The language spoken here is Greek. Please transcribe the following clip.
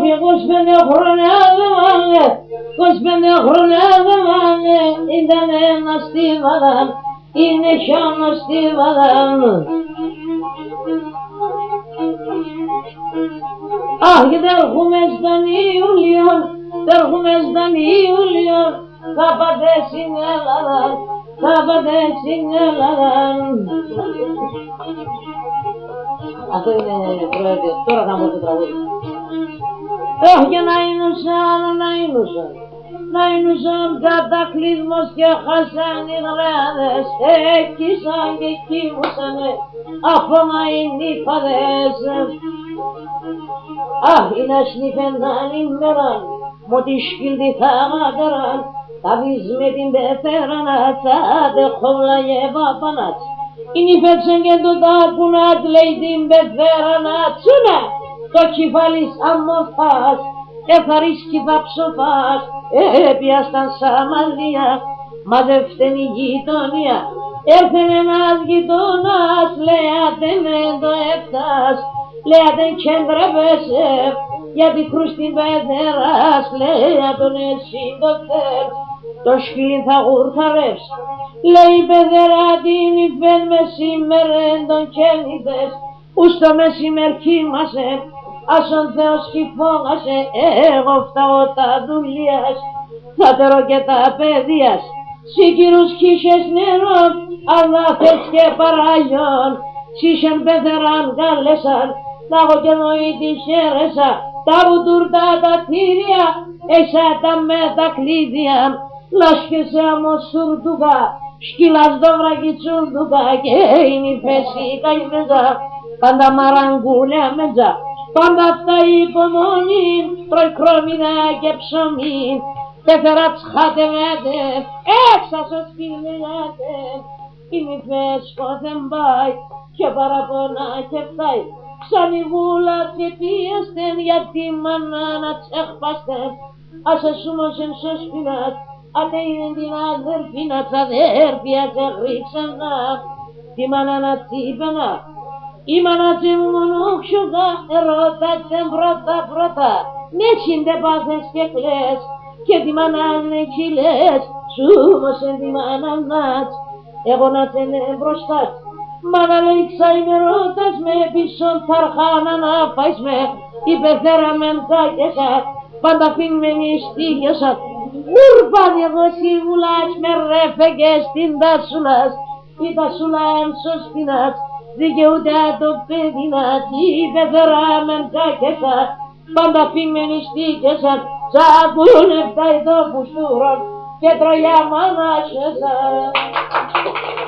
يقول بني خرنا زمان قش بني خرنا زمان إذا نستي مدام إن شان نستي مدام gider Humez'den yürüyor, der Humez'den yürüyor, kapadesin elalar, kapadesin elalar. Aku ini turun kamu terlalu. Ya nainusan kataklizmos ke hasanin redes, kisan ki musane, afona inni pades. İnaşni fendanin meran, modişkildi tağadaran, tabizmedin beterana, sade kovlaye babanat. İni petsen da punat leydin beterana, tsuna, to kifalis ammofas, efaris kifapsofas, piastan samalliya, madefteni gitonia, ertenenaz gitonas, leyaten do eftas, Leaden kendra besef, ya di krustin bederas, leadon esin doktor, doşkilin tağur tareps, lei bederadin ben mesim merendon kenides, usta mesim erkimase, ason theos kifongase, egofta ota dulias, zatero και τα παιδείας, σίγυρους κίσες νερό, αλλά θες και παραγιόν, σίσεν πέθεραν καλέσαν, τα γοκενόη τη χαίρεσα, τα βουδούρτα τα θήρια, έσα τα με τα κλείδια, λάσκεσε αμοσούρτουκα, σκύλας το βρακιτσούρτουκα και είναι η φέση καημέζα, πάντα μαραγκούλια μέτζα, πάντα αυτά υπομονή, προϊκρόμινα και ψωμί, πέθερα τσχάτε μέτε, έξασο σκυλιάτε, είναι η φέση πόθεν πάει, και παραπονά και φτάει, ξανηγούλα και πιέστεν για τη μάνα να τσέχπαστεν, ας εσούμος εν σωσπινάς, άτε είναι την αδερφίνα τς αδέρφια σε ρίξανα, τη μάνα να τσίπαινα, η μάνα τσι μονούξουγα, ερώταξεν πρώτα, ναι τσίντε πάθες και κλαις, και τη μάνα ναι τσιλές, σούμωσεν τη μάνα νάτς, εγώ να τσένε μπροστάτς, Μάνα λέει ξαϊμερώτας με πίσω ταρχάνα να φάεις με υπερθέραμεν κάκεσα πάντα φύγμενη στήλιασα Ούρπαν εγώ σίγουλας με ρέφεγες στην τασούλας η τασούλα εν σωστινάς δικαιούται το παιδινάς υπερθέραμεν κάκεσα πάντα φύγμενη στήλιασα σακούνε φτάει το πουστούρον και τρογιά μάνα σέσα